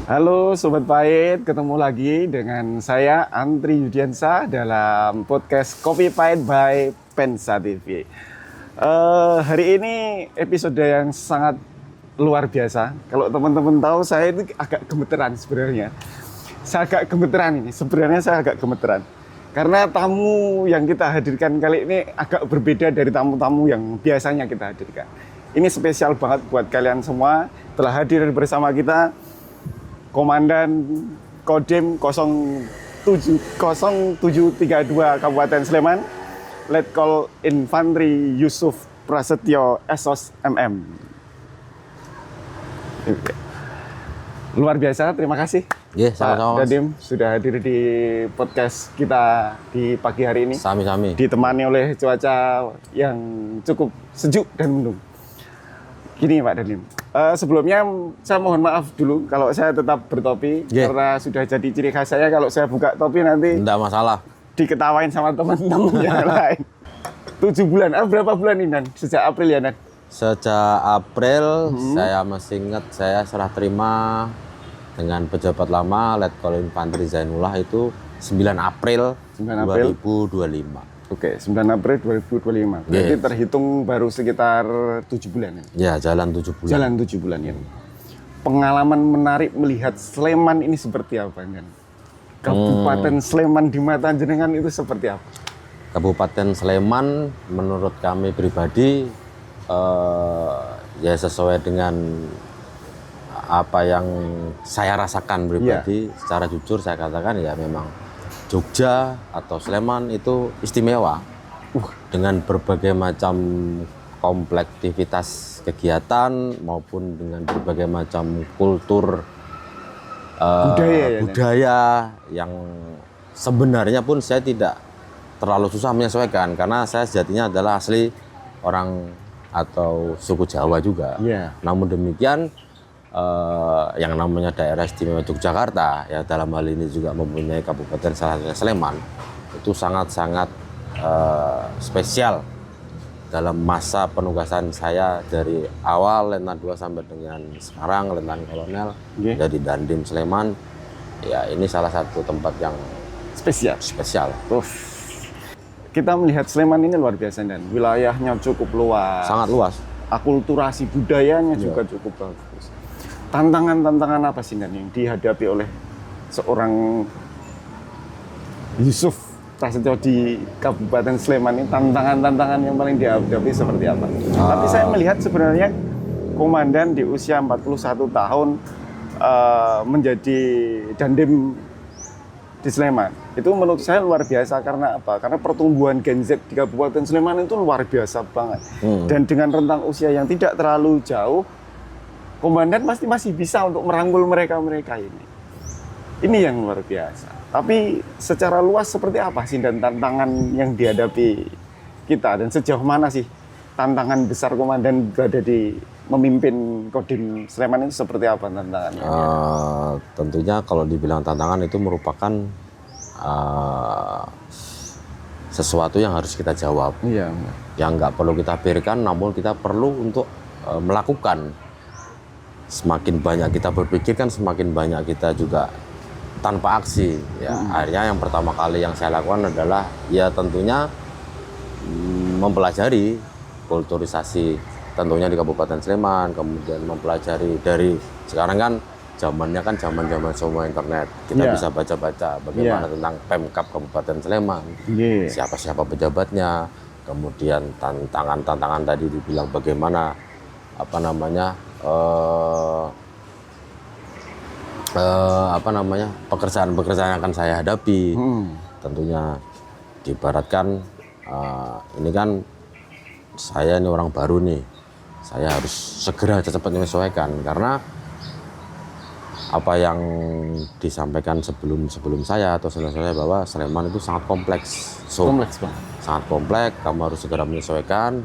Halo Sobat Pahit, ketemu lagi dengan saya Antri Yudiansa dalam podcast Kopi Pahit by Pensa TV. Hari ini episode yang sangat luar biasa. Kalau teman-teman tahu, saya itu agak gemeteran sebenarnya. Saya agak gemeteran. Karena tamu yang kita hadirkan kali ini agak berbeda dari tamu-tamu yang biasanya kita hadirkan. Ini spesial banget buat kalian semua telah hadir bersama kita. Komandan Kodim 0732 Kabupaten Sleman, Letkol Infantri Yusuf Prasetyo SOS MM. Luar biasa, terima kasih sama-sama, Pak Dadim sudah hadir di podcast kita di pagi hari ini. Sami-sami. Ditemani oleh cuaca yang cukup sejuk dan mendung. Gini Pak Dadim, sebelumnya saya mohon maaf dulu kalau saya tetap bertopi karena sudah jadi ciri khas saya kalau saya buka topi nanti enggak masalah diketawain sama teman-teman yang lain. 7 bulan, berapa bulan ini Dan? Sejak April ya Dan? Sejak April saya masih ingat saya serah terima dengan pejabat lama Letkol Infantri Zainullah itu 9 April 2025. Oke, 9 April 2025. Berarti terhitung baru sekitar 7 bulan ya? Ya, jalan 7 bulan. Jalan 7 bulan ya. Pengalaman menarik melihat Sleman ini seperti apa kan? Kabupaten Sleman di mata jenengan itu seperti apa? Kabupaten Sleman menurut kami pribadi ya sesuai dengan apa yang saya rasakan pribadi. Secara jujur saya katakan ya memang Jogja atau Sleman itu istimewa dengan berbagai macam komplektivitas kegiatan maupun dengan berbagai macam kultur budaya yang sebenarnya pun saya tidak terlalu susah menyesuaikan karena saya sejatinya adalah asli orang atau suku Jawa juga. Namun demikian yang namanya daerah istimewa Yogyakarta ya dalam hal ini juga mempunyai kabupaten salah satunya Sleman itu sangat-sangat spesial dalam masa penugasan saya dari awal Letnan 2 sampai dengan sekarang Letnan Kolonel jadi Dandim Sleman ya ini salah satu tempat yang spesial. Kita melihat Sleman ini luar biasa dan wilayahnya cukup luas, sangat luas, akulturasi budayanya juga cukup bagus. Tantangan-tantangan apa sih Dan yang dihadapi oleh seorang Yusuf Prasetyo di Kabupaten Sleman ini? Tantangan-tantangan yang paling dihadapi seperti apa? Tapi saya melihat sebenarnya komandan di usia 41 tahun menjadi Dandim di Sleman. Itu menurut saya luar biasa karena apa? Karena pertumbuhan Gen Z di Kabupaten Sleman itu luar biasa banget. Dan dengan rentang usia yang tidak terlalu jauh, komandan pasti masih bisa untuk merangkul mereka ini. Ini yang luar biasa. Tapi secara luas seperti apa sih dan tantangan yang dihadapi kita dan sejauh mana sih tantangan besar komandan berada di memimpin Kodim Sleman itu seperti apa tantangannya? Tentunya kalau dibilang tantangan itu merupakan sesuatu yang harus kita jawab. Yang nggak perlu kita pikirkan, namun kita perlu untuk melakukan. Semakin banyak kita berpikir kan semakin banyak kita juga tanpa aksi ya. Akhirnya yang pertama kali yang saya lakukan adalah ya tentunya mempelajari kulturisasi tentunya di Kabupaten Sleman, kemudian mempelajari dari sekarang kan zamannya kan zaman semua internet, kita bisa baca-baca bagaimana tentang Pemkab Kabupaten Sleman, siapa-siapa pejabatnya, kemudian tantangan tadi dibilang bagaimana pekerjaan yang akan saya hadapi. Tentunya diibaratkan ini kan saya ini orang baru nih, saya harus segera cepat menyesuaikan karena apa yang disampaikan sebelum saya atau saya bahwa Sleman itu sangat kompleks. Kompleks banget. Sangat kompleks, kamu harus segera menyesuaikan.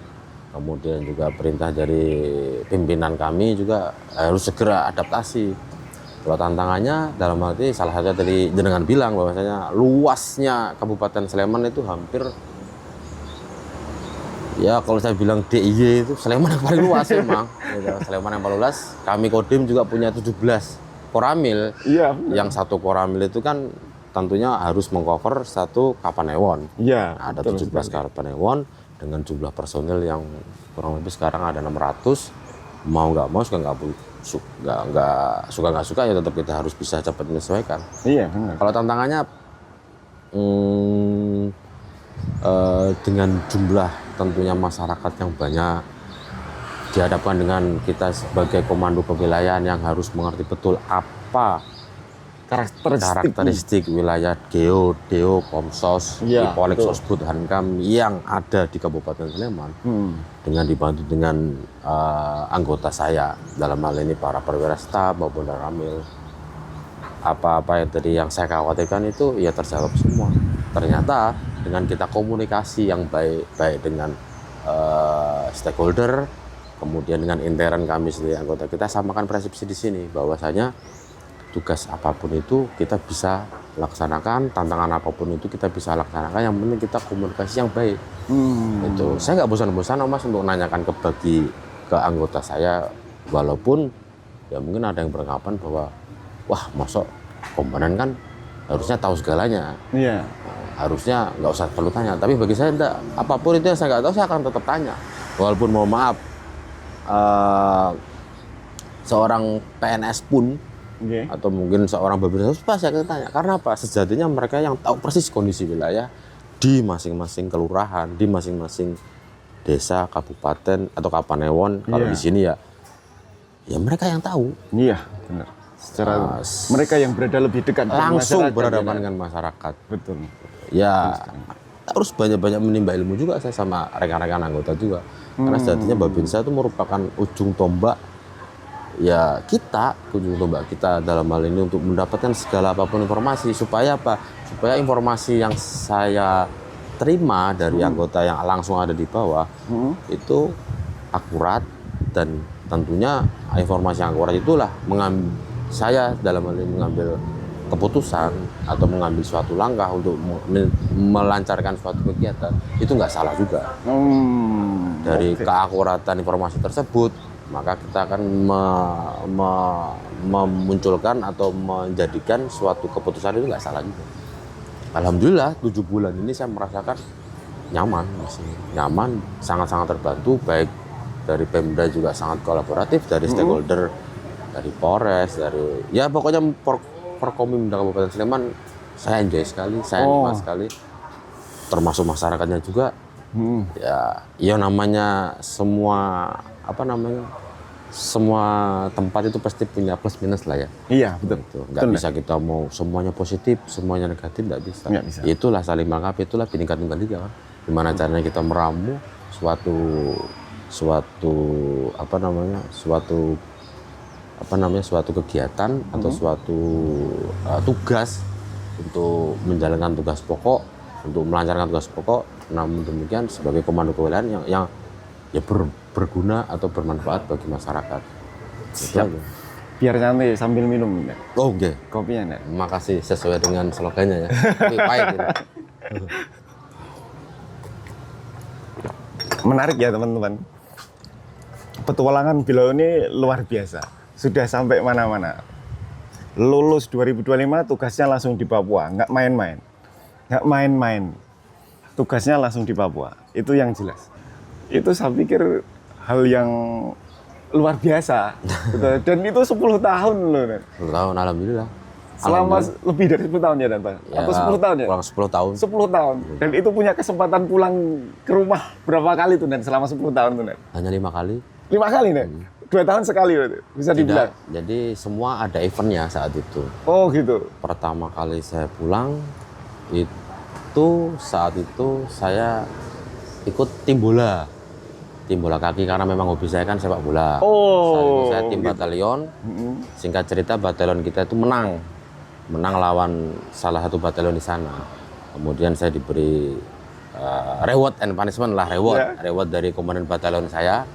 Kemudian juga perintah dari pimpinan kami juga harus segera adaptasi. Kalau tantangannya dalam arti salah satunya tadi jenengan bilang bahwasanya luasnya Kabupaten Sleman itu hampir ya kalau saya bilang DIY itu Sleman yang paling luas memang. Sleman yang paling luas. Kami Kodim juga punya 17 koramil. Iya. Yang satu koramil itu kan tentunya harus mengcover satu Kapanewon. Iya. Nah, ada 17 Kapanewon dengan jumlah personil yang kurang lebih sekarang ada 600. Mau nggak mau suka nggak suka ya tetap kita harus bisa cepat menyesuaikan. Iya benar. Kalau tantangannya dengan jumlah tentunya masyarakat yang banyak dihadapkan dengan kita sebagai komando kewilayahan yang harus mengerti betul apa karakteristik wilayah Geo, Deo, Komsos, ya, Polek, Sosbud, Hankam yang ada di Kabupaten Sleman dengan dibantu dengan anggota saya dalam hal ini para perwira staf maupun Ramil. Apa-apa yang tadi yang saya khawatirkan itu ya terjawab semua. Ternyata dengan kita komunikasi yang baik dengan stakeholder, kemudian dengan intern kami sendiri anggota kita samakan persepsi di sini bahwasanya tugas apapun itu kita bisa laksanakan, tantangan apapun itu kita bisa laksanakan, yang penting kita komunikasi yang baik. Itu saya nggak bosan-bosan Mas untuk nanyakan ke anggota saya, walaupun ya mungkin ada yang beranggapan bahwa wah masuk komandan kan harusnya tahu segalanya. Iya. Harusnya nggak usah perlu tanya, tapi bagi saya enggak, apapun itu yang saya nggak tahu saya akan tetap tanya, walaupun mohon maaf seorang PNS pun atau mungkin seorang babinsa pasti akan tanya. Karena apa? Sejatinya mereka yang tahu persis kondisi wilayah di masing-masing kelurahan, di masing-masing desa, kabupaten atau Kapanewon. Kalau di sini ya mereka yang tahu. Iya, benar. Secara mereka yang berada lebih dekat langsung berhadapan dengan masyarakat. Betul. Ya harus banyak-banyak menimba ilmu juga saya sama rekan-rekan anggota juga. Karena sejatinya babinsa itu merupakan ujung tombak ya ujung tombak kita dalam hal ini untuk mendapatkan segala apapun informasi. Supaya apa? Supaya informasi yang saya terima dari anggota yang langsung ada di bawah itu akurat, dan tentunya informasi yang akurat itulah saya dalam hal ini mengambil keputusan atau mengambil suatu langkah untuk melancarkan suatu kegiatan itu nggak salah juga. Dari keakuratan informasi tersebut, maka kita akan memunculkan atau menjadikan suatu keputusan itu nggak salah juga. Alhamdulillah 7 bulan ini saya merasakan nyaman, sangat-sangat terbantu, baik dari Pemda juga sangat kolaboratif, dari stakeholder, dari Polres, dari ya pokoknya Forkominda Kabupaten Sleman saya enjoy sekali, saya nikmat sekali, termasuk masyarakatnya juga. Ya namanya semua tempat itu pasti punya plus minus lah ya. Iya betul. Gitu. Nggak bisa kita mau semuanya positif, semuanya negatif, nggak bisa. Itulah saling melengkapi, itulah Bhinneka Tunggal Ika kan. Gimana caranya kita meramu suatu kegiatan atau suatu tugas untuk menjalankan tugas pokok, untuk melancarkan tugas pokok. Namun demikian sebagai komando kewilayahan yang ya berguna atau bermanfaat bagi masyarakat. Siap. Biar santai sambil minum. Oke. Kopinya nih. Makasih, sesuai dengan slogannya ya. Tapi pahit ini. Menarik ya teman-teman. Petualangan beliau ini luar biasa. Sudah sampai mana-mana. Lulus 2025 tugasnya langsung di Papua, nggak main-main. Nggak main-main. Tugasnya langsung di Papua. Itu yang jelas. Itu saya pikir hal yang luar biasa. Dan itu 10 tahun loh. 10 tahun, alhamdulillah. Selama lebih dari 10 tahun ya Dan Pak? Ya, atau 10 tahun ya? Kurang 10 tahun. 10 tahun. Dan itu punya kesempatan pulang ke rumah berapa kali tuh Dan selama 10 tahun tuh Dan? Hanya 5 kali. 5 kali Dan? 2 tahun sekali bisa dibilang? Jadi semua ada eventnya saat itu. Oh gitu? Pertama kali saya pulang, saat itu saya ikut tim bola kaki karena memang hobi saya kan sepak bola. Saat itu saya tim batalion. Singkat cerita batalion kita itu menang lawan salah satu batalion di sana. Kemudian saya diberi reward and punishment lah, reward dari komandan batalion saya.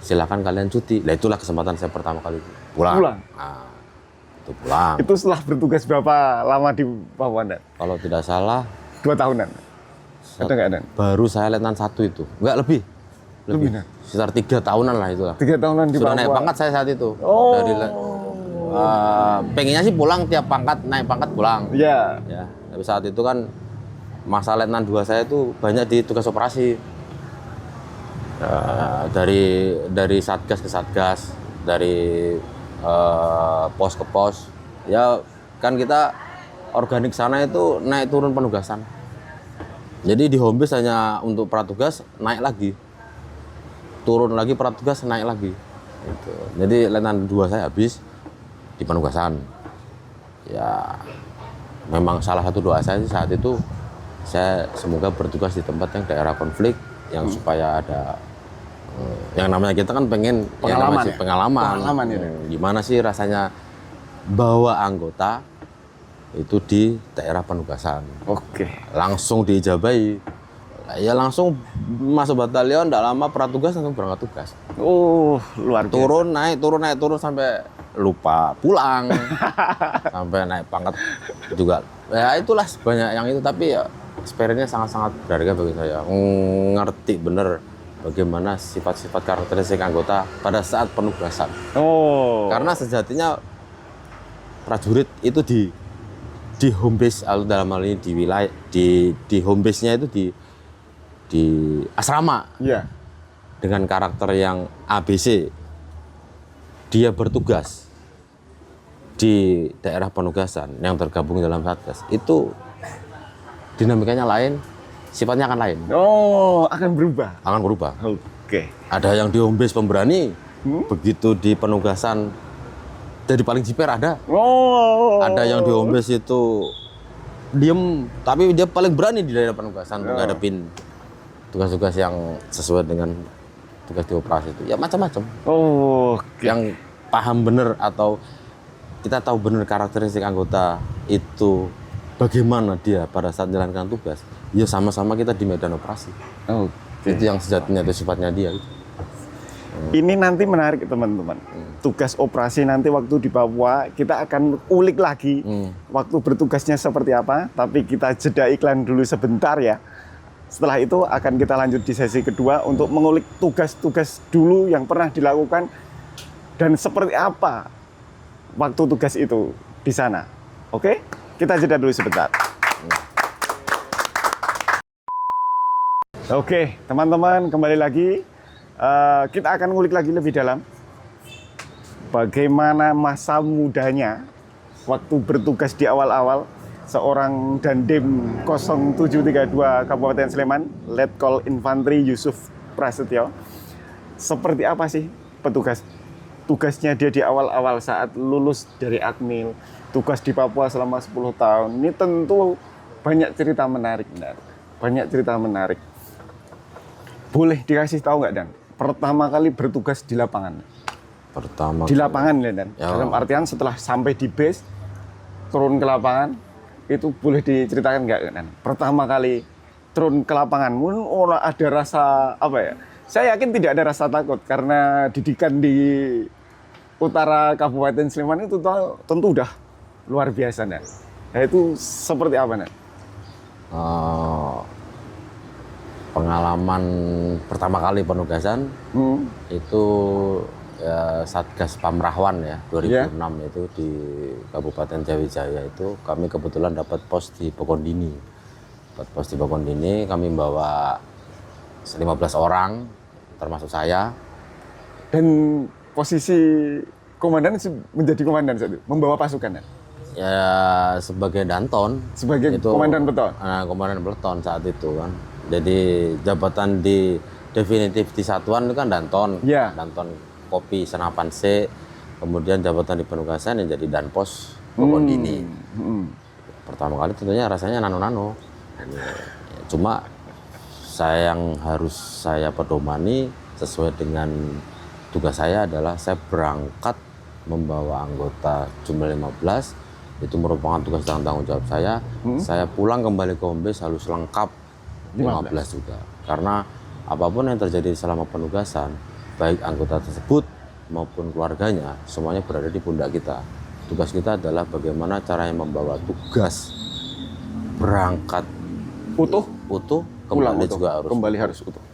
Silakan kalian cuti. Nah itulah kesempatan saya pertama kali pulang. Nah, itu pulang. Itu setelah bertugas berapa lama di Papua Dan? Kalau tidak salah 2 tahunan. Atau enggak Dan? Baru saya letnan 1 itu. Enggak lebih. Lebih. Sekitar 3 tahunan lah itulah. 3 tahunan di Sudah Papua. naik pangkat saya saat itu. Oh. Pengennya sih pulang tiap pangkat, naik pangkat pulang. Iya. Ya, tapi saat itu kan masa Letnan 2 saya itu banyak di tugas operasi. Dari satgas ke satgas, dari pos ke pos. Ya kan kita organik sana itu naik turun penugasan. Jadi di home base hanya untuk pratugas naik lagi. Turun lagi pratugas naik lagi. Gitu. Jadi Letnan 2 saya habis di penugasan. Ya memang salah satu doa saya saat itu saya semoga bertugas di tempat yang daerah konflik yang supaya ada yang namanya kita kan pengen pengalaman, pengalaman ya. Gimana sih rasanya bawa anggota itu di daerah penugasan. Oke. Langsung diijabahi. Ya langsung masuk batalion, tidak lama pratugas langsung berangkat tugas. Luar biasa. Turun naik turun sampai lupa pulang. Sampai naik pangkat juga. Ya itulah banyak yang itu, tapi ya experience-nya sangat-sangat berharga bagi saya. Ngerti bener bagaimana sifat-sifat karakteristik anggota pada saat penugasan. Karena sejatinya prajurit itu di home base, dalam hal ini di wilayah di home base-nya itu di asrama. Iya. Dengan karakter yang ABC. Dia bertugas di daerah penugasan yang tergabung dalam satgas. Itu dinamikanya lain, sifatnya akan lain. Akan berubah. Akan berubah. Oke. Ada yang di home base pemberani, begitu di penugasan jadi paling jiper ada. Ada yang di home base itu diem, tapi dia paling berani di daerah penugasan menghadapin tugas-tugas yang sesuai dengan tugas di operasi itu. Ya macam-macam. Yang paham bener atau kita tahu bener karakteristik anggota itu bagaimana dia pada saat menjalankan tugas. Ya sama-sama kita di medan operasi. Itu yang sejatinya itu sifatnya dia. Ini nanti menarik teman-teman. Tugas operasi nanti waktu di Papua kita akan ulik lagi waktu bertugasnya seperti apa. Tapi kita jeda iklan dulu sebentar ya. Setelah itu akan kita lanjut di sesi kedua untuk mengulik tugas-tugas dulu yang pernah dilakukan dan seperti apa waktu tugas itu di sana. Oke? Kita jeda dulu sebentar. Oke, teman-teman, kembali lagi. Kita akan ngulik lagi lebih dalam bagaimana masa mudanya waktu bertugas di awal-awal seorang Dandim 0732 Kabupaten Sleman, Letkol Infantri Yusuf Prasetyo. Seperti apa sih tugasnya dia di awal-awal saat lulus dari Akmil, tugas di Papua selama 10 tahun. Ini tentu banyak cerita menarik, banyak cerita menarik. Boleh dikasih tahu nggak, Dan? Pertama kali bertugas di lapangan. Di lapangan ya, Dan. Dalam artian setelah sampai di base, turun ke lapangan, itu boleh diceritakan nggak, Dan? Pertama kali turun ke lapangan, mungkin ada rasa apa ya? Saya yakin tidak ada rasa takut karena didikan di utara Kabupaten Sleman itu tentu udah luar biasa, Dan. Nah, itu seperti apa, Dan? Pengalaman pertama kali penugasan itu ya, Satgas Pamrahwan ya 2006 itu di Kabupaten Jawijaya itu kami kebetulan dapat pos di Pokondini. Pos di Pokondini kami bawa 15 orang termasuk saya. Dan posisi komandan menjadi komandan saat itu, membawa pasukan, ya? Ya sebagai danton. Sebagai itu, komandan peleton. Komandan peleton saat itu kan. Jadi jabatan di definitif di satuan itu kan danton. Danton Kopi Senapan C. Kemudian jabatan di penugasan yang jadi danpos Pokondini. Pertama kali tentunya rasanya nano-nano. Cuma yang harus saya pedomani sesuai dengan tugas saya adalah saya berangkat membawa anggota jumlah 15. Itu merupakan tugas dan tanggung jawab saya. Saya pulang kembali ke home base harus lengkap 15 juga. Karena apapun yang terjadi selama penugasan, baik anggota tersebut maupun keluarganya, semuanya berada di pundak kita. Tugas kita adalah bagaimana caranya membawa tugas berangkat utuh, kembali juga harus utuh.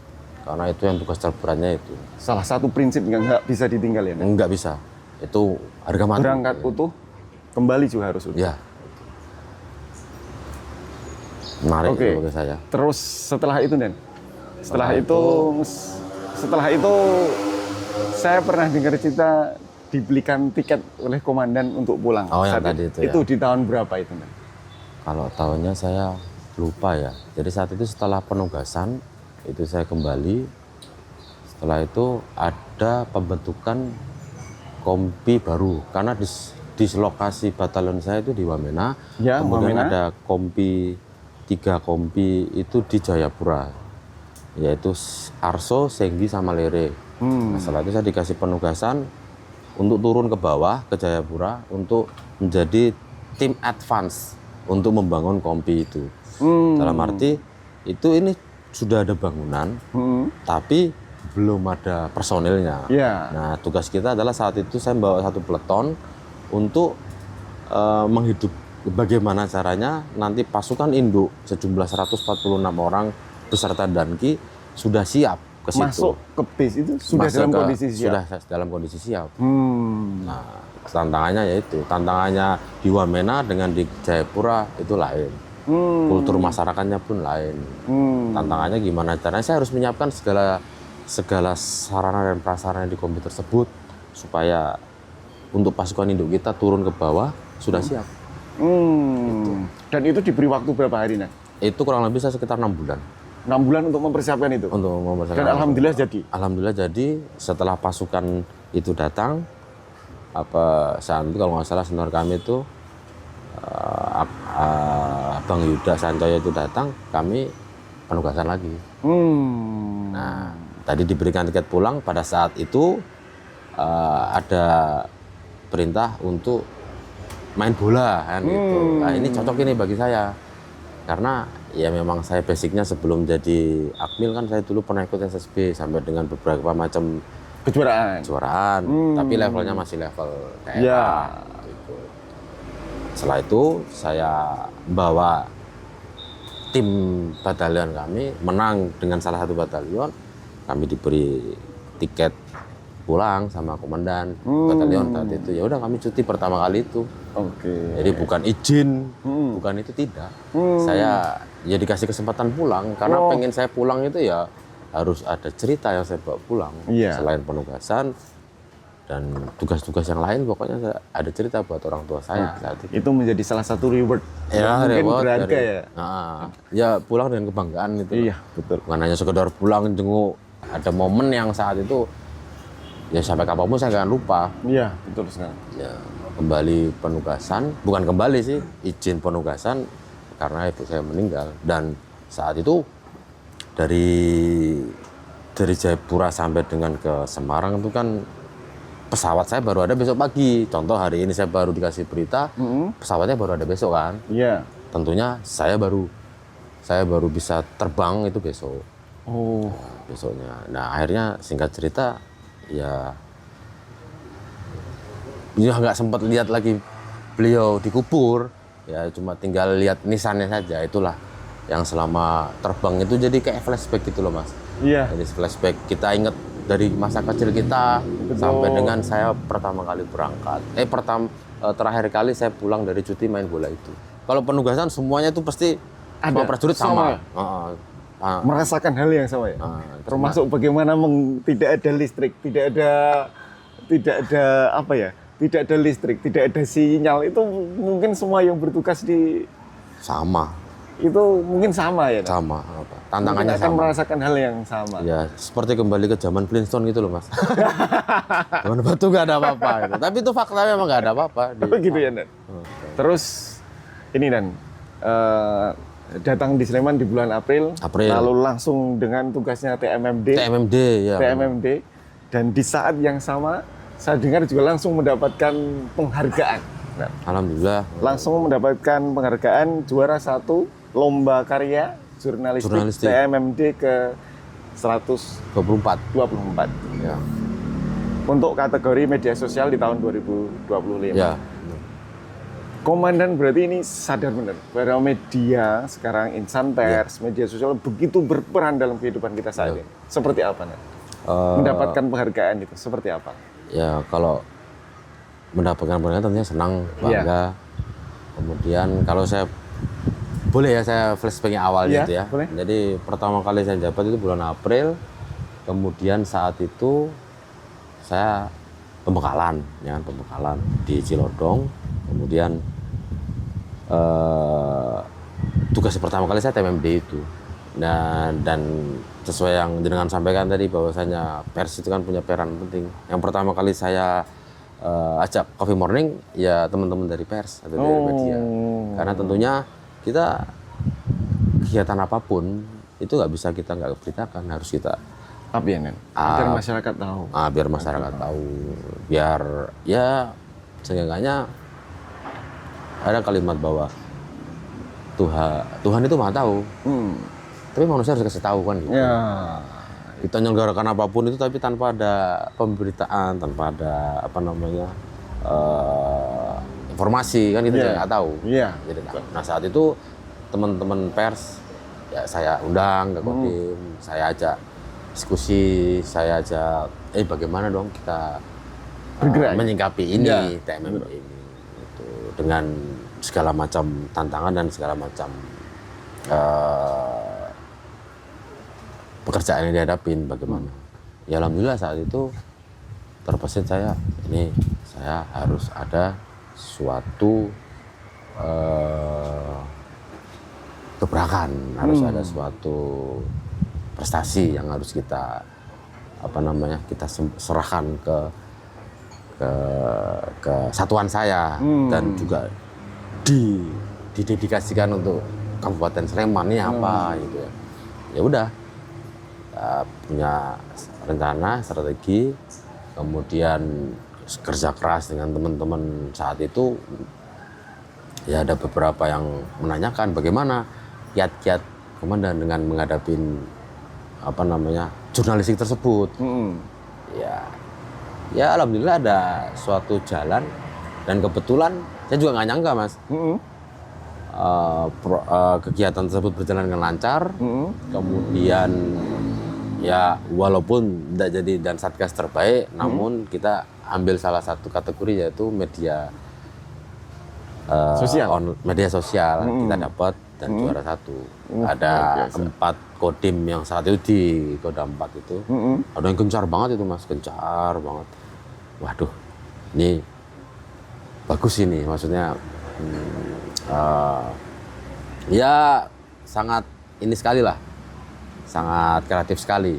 Karena itu yang tugas terberatnya itu. Salah satu prinsip nggak bisa ditinggal, ya? Nggak bisa. Itu harga mati. Berangkat utuh, kembali juga harus utuh. Ya. Menarik Oke. bagi saya. Terus setelah itu, Den? Setelah itu saya pernah dengar cerita dibelikan tiket oleh komandan untuk pulang. Oh, yang Saat tadi itu ya. Itu di tahun berapa itu, Den? Kalau tahunnya saya lupa ya. Jadi saat itu setelah penugasan itu saya kembali. Setelah itu ada pembentukan kompi baru karena dislokasi batalion saya itu di Wamena. Ya, Kemudian Wamena. ada kompi 3 kompi itu di Jayapura, yaitu Arso, Senggi sama Lere. Nah, setelah itu saya dikasih penugasan untuk turun ke bawah ke Jayapura untuk menjadi tim advance untuk membangun kompi itu. Dalam arti itu ini sudah ada bangunan, tapi belum ada personilnya. Ya. Nah, tugas kita adalah saat itu saya membawa satu peleton untuk menghidup bagaimana caranya nanti pasukan induk sejumlah 146 orang beserta danki sudah siap ke situ. Masuk ke base itu sudah Masuk dalam ke- kondisi siap. Sudah dalam kondisi siap. Hmm. Nah, tantangannya yaitu tantangannya di Wamena dengan di Jayapura itu lain. Kultur masyarakatnya pun lain. Tantangannya gimana caranya saya harus menyiapkan segala sarana dan prasarana di kompi tersebut supaya untuk pasukan induk kita turun ke bawah sudah siap. Dan itu diberi waktu berapa hari, Nah? Itu kurang lebih saya sekitar 6 bulan 6 bulan untuk mempersiapkan itu. untuk mempersiapkan. Dan alhamdulillah jadi. Alhamdulillah jadi setelah pasukan itu datang, saat itu kalau nggak salah senior kami itu Bang Yuda Sancoyo itu datang, kami penugasan lagi. Nah, tadi diberikan tiket pulang. Pada saat itu ada perintah untuk main bola kan gitu. Nah, ini cocok ini bagi saya karena ya memang saya basicnya sebelum jadi Akmil kan saya dulu pernah ikut SSB sampai dengan beberapa macam kejuaraan, tapi levelnya masih level daerah. Ya. Gitu. Setelah itu saya bawa tim batalion kami menang dengan salah satu batalion, kami diberi tiket pulang sama komandan batalion saat itu. Ya udah kami cuti pertama kali itu. Oke. Jadi bukan izin, bukan itu tidak. Saya ya dikasih kesempatan pulang karena pengen saya pulang itu ya harus ada cerita yang saya bawa pulang. Iya. Selain penugasan dan tugas-tugas yang lain, pokoknya saya ada cerita buat orang tua saya saat itu. Itu menjadi salah satu reward. Ya, mungkin reward berharga dari- ya. Ya pulang dengan kebanggaan gitu. Iya, betul. Bukan hanya sekedar pulang jenguk. Ada momen yang saat itu ya sampai kapanpun saya nggak akan lupa. Iya, betul sekali. Ya, kembali penugasan, bukan kembali sih, izin penugasan karena ibu saya meninggal. Dan saat itu dari Jayapura sampai dengan ke Semarang itu kan pesawat saya baru ada besok pagi. Contoh hari ini saya baru dikasih berita, pesawatnya baru ada besok kan. Iya. Tentunya saya baru bisa terbang itu besok. Oh, Besoknya. Nah, akhirnya singkat cerita ya nggak sempat lihat lagi beliau dikubur, ya cuma tinggal lihat nisannya saja. Itulah yang selama terbang itu jadi kayak flashback gitu loh, Mas. iya. Jadi flashback kita ingat dari masa kecil kita sampai dengan saya pertama kali berangkat. Terakhir kali saya pulang dari cuti main bola itu. Kalau penugasan semuanya itu pasti Ada, semua prajurit sama. sama. Merasakan hal yang sama ya. Termasuk cuma- bagaimana tidak ada listrik, tidak ada apa ya? Tidak ada listrik, tidak ada sinyal. Itu mungkin semua yang bertugas di sama. itu mungkin sama ya. Nah? Sama. Tantangannya Mungkin akan sama. merasakan hal yang sama. Ya, seperti kembali ke zaman Flintstone gitu loh, Mas. Zaman batu nggak ada apa-apa. Gitu. Tapi itu faktanya memang nggak ada apa-apa. Gitu ya, Dan. Terus ini, Dan, datang di Sleman di bulan April, April. lalu langsung dengan tugasnya TMMD, TMMD ya. TMMD, dan di saat yang sama saya dengar juga langsung mendapatkan penghargaan. Nah, Alhamdulillah. langsung mendapatkan penghargaan juara 1 lomba karya jurnalistik. TMMD ke 124 24. Ya. untuk kategori media sosial di tahun 2025. Ya. Komandan berarti ini sadar benar bahwa media sekarang, insan pers, media sosial begitu berperan dalam kehidupan kita saat Ya. ini. Seperti apa, Nan? Mendapatkan penghargaan itu seperti apa? Ya, kalau mendapatkan penghargaan tentunya senang, Iya. bangga. Kemudian kalau saya boleh ya saya flashback awal Iya, gitu ya. boleh. Jadi pertama kali saya jabat itu bulan April. Kemudian saat itu saya pembekalan, ya kan, pembekalan di Cilodong. Kemudian tugas pertama kali saya TMMD itu. Nah, dan sesuai yang jenengan sampaikan tadi bahwasanya pers itu kan punya peran penting. Yang pertama kali saya ajak coffee morning ya teman-teman dari pers atau dari media. Karena tentunya kita kegiatan apapun itu nggak bisa kita nggak beritakan, harus kita Nen. Biar masyarakat tahu. biar masyarakat tahu, biar ya seenggaknya ada kalimat bahwa Tuhan itu maha tahu. Tapi manusia harus kasih tahu kan gitu. Ya. Kita menyelenggarakan apapun itu tapi tanpa ada pemberitaan, tanpa ada apa namanya informasi kan kita nggak tahu. Iya. Jadi, nah saat itu teman-teman pers ya saya undang ke Kodim, saya ajak diskusi, saya ajak bagaimana dong kita Bergerak. menyikapi ini Ya. TMMD ini gitu, dengan segala macam tantangan dan segala macam pekerjaan yang dihadapin bagaimana. Ya alhamdulillah saat itu terbesit saya harus ada suatu gebrakan, harus ada suatu prestasi yang harus kita kita serahkan ke satuan saya dan juga didedikasikan untuk Kabupaten Sleman ini apa gitu ya. Ya udah punya rencana, strategi, kemudian kerja keras dengan teman-teman saat itu. Ya ada beberapa yang menanyakan bagaimana kiat-kiat komandan dengan menghadapi jurnalistik tersebut. Ya alhamdulillah ada suatu jalan dan kebetulan saya juga nggak nyangka mas. Kegiatan tersebut berjalan dengan lancar. Kemudian ya walaupun tidak jadi dan satgas terbaik, namun kita ambil salah satu kategori yaitu media media sosial kita dapat dan juara 1. Ada 4 kodim yang saat itu di Koda 4 itu. Ada yang gencar banget itu mas, gencar banget. Waduh, ini bagus ini, maksudnya ya sangat ini sekali lah, sangat kreatif sekali.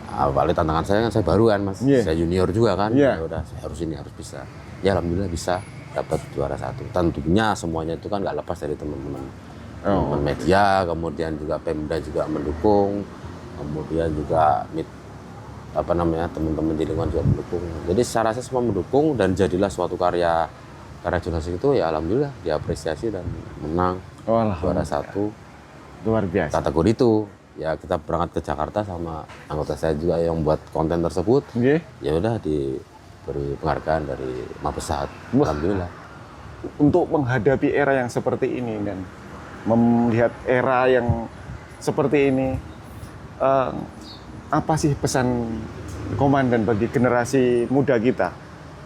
Apalagi tantangan saya kan saya baru kan mas, saya junior juga kan. Ya udah saya harus bisa. Ya alhamdulillah bisa dapat juara 1. Tentunya semuanya itu kan nggak lepas dari teman-teman media, kemudian juga Pemda juga mendukung, kemudian juga teman-teman di lingkungan juga mendukung. Jadi secara saya semua mendukung dan jadilah suatu karya jurnalistik itu ya alhamdulillah diapresiasi dan menang juara 1. Luar biasa. Kategori itu ya kita berangkat ke Jakarta sama anggota saya juga yang buat konten tersebut. Ya udah diberi penghargaan dari Mabesat. Alhamdulillah. Untuk menghadapi era yang seperti ini dan melihat era yang seperti ini, apa sih pesan komandan bagi generasi muda kita?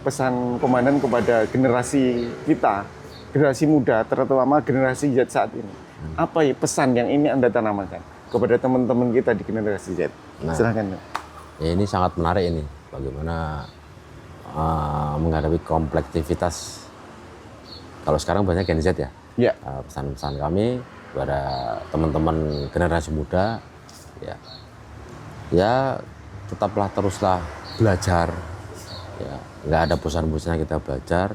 Pesan komandan kepada generasi kita, generasi muda, terutama generasi Z saat ini. Apa ya pesan yang ini Anda tanamkan kepada teman-teman kita di generasi Z? Silahkan. Ya, ini sangat menarik ini. Bagaimana menghadapi komplektivitas. Kalau sekarang banyak Gen Z ya. Pesan-pesan kami kepada teman-teman generasi muda, ya tetaplah teruslah belajar. Ya, nggak ada bosan-bosannya kita belajar.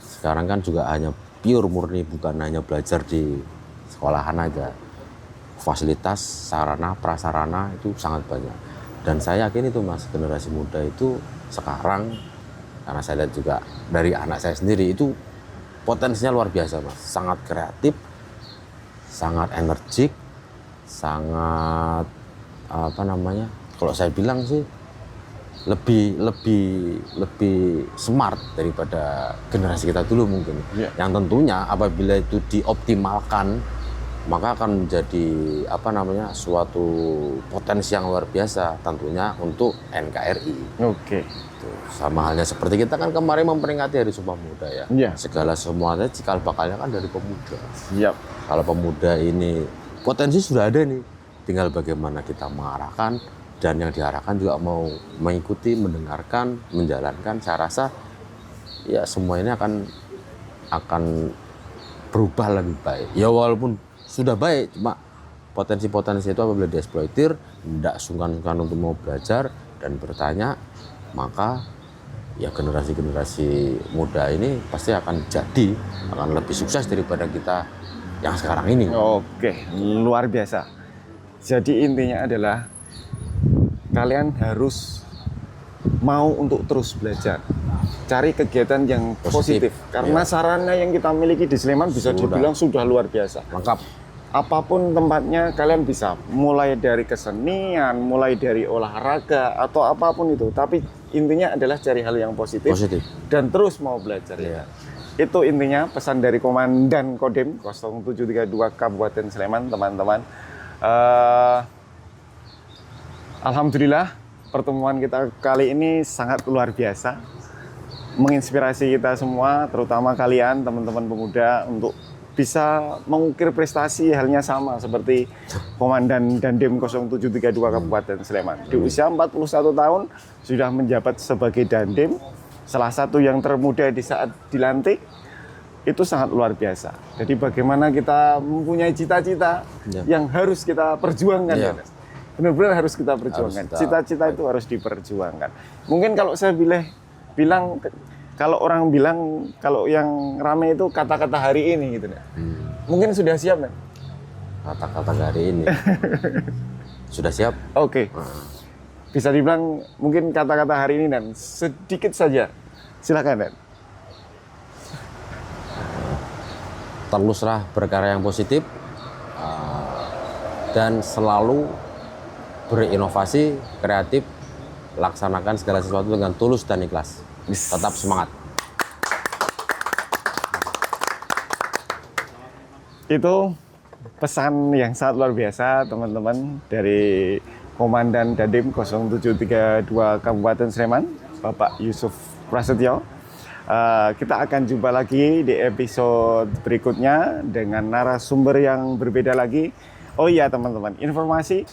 Sekarang kan juga hanya pure murni, bukan hanya belajar di sekolahan aja. Fasilitas, sarana, prasarana itu sangat banyak. Dan saya yakin itu mas, generasi muda itu sekarang, karena saya lihat juga dari anak saya sendiri itu potensinya luar biasa mas. Sangat kreatif, sangat energik, sangat kalau saya bilang sih lebih smart daripada generasi kita dulu mungkin. Yang tentunya apabila itu dioptimalkan maka akan menjadi suatu potensi yang luar biasa tentunya untuk NKRI. Oke. Sama halnya seperti kita kan kemarin memperingati Hari Sumpah Pemuda ya. Iya. Segala semuanya cikal bakalnya kan dari pemuda. Siap. Kalau pemuda ini potensi sudah ada nih, tinggal bagaimana kita mengarahkan dan yang diarahkan juga mau mengikuti, mendengarkan, menjalankan. Saya rasa ya semua ini akan berubah lebih baik. Ya walaupun sudah baik, cuma potensi-potensi itu apabila dieksploitir, tidak sungkan-sungkan untuk mau belajar dan bertanya, maka ya generasi-generasi muda ini pasti akan lebih sukses daripada kita yang sekarang ini. Oke, luar biasa. Jadi intinya adalah kalian harus mau untuk terus belajar. Cari kegiatan yang positif. Karena sarana yang kita miliki di Sleman bisa dibilang sudah luar biasa. Lengkap. Apapun tempatnya kalian bisa. Mulai dari kesenian, mulai dari olahraga, atau apapun itu. Tapi intinya adalah cari hal yang positif. Dan terus mau belajar. Ya. Itu intinya pesan dari Komandan Kodim 0732 Kabupaten Sleman, teman-teman. Alhamdulillah pertemuan kita kali ini sangat luar biasa, menginspirasi kita semua, terutama kalian teman-teman pemuda untuk bisa mengukir prestasi halnya sama seperti Komandan Dandim 0732 Kabupaten Sleman. Di usia 41 tahun sudah menjabat sebagai Dandim, salah satu yang termuda di saat dilantik. Itu sangat luar biasa. Jadi bagaimana kita mempunyai cita-cita yang harus kita perjuangkan. Benar-benar harus kita perjuangkan. Cita-cita itu harus diperjuangkan. Mungkin kalau saya bilang, kalau orang bilang, kalau yang rame itu kata-kata hari ini gitu. Mungkin sudah siap, kan? Kata-kata hari ini. Sudah siap? Oke. Bisa dibilang mungkin kata-kata hari ini dan sedikit saja. Silakan, Dan. Teruslah berkarya yang positif dan selalu berinovasi, kreatif, laksanakan segala sesuatu dengan tulus dan ikhlas. Tetap semangat. Itu pesan yang sangat luar biasa, teman-teman, dari Komandan Dandim 0732 Kabupaten Sleman, Bapak Yusuf Prasetyo. Kita akan jumpa lagi di episode berikutnya dengan narasumber yang berbeda lagi. Oh iya, teman-teman, informasi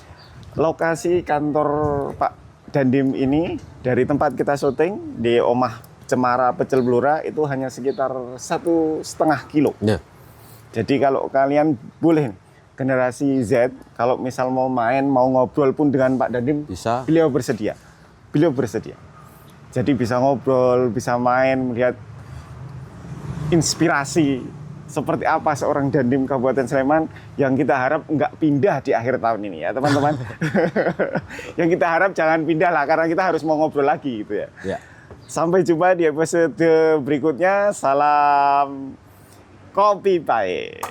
lokasi kantor Pak Dandim ini dari tempat kita syuting di Omah Cemara Pecel Blora itu hanya sekitar 1,5 kilo. Jadi kalau kalian boleh generasi Z, kalau misal mau main, mau ngobrol pun dengan Pak Dandim, beliau bersedia. Jadi bisa ngobrol, bisa main, melihat inspirasi seperti apa seorang Dandim Kabupaten Sleman yang kita harap nggak pindah di akhir tahun ini ya, teman-teman. Yang kita harap jangan pindah lah, karena kita harus mau ngobrol lagi gitu ya. Sampai jumpa di episode berikutnya. Salam kopi baik.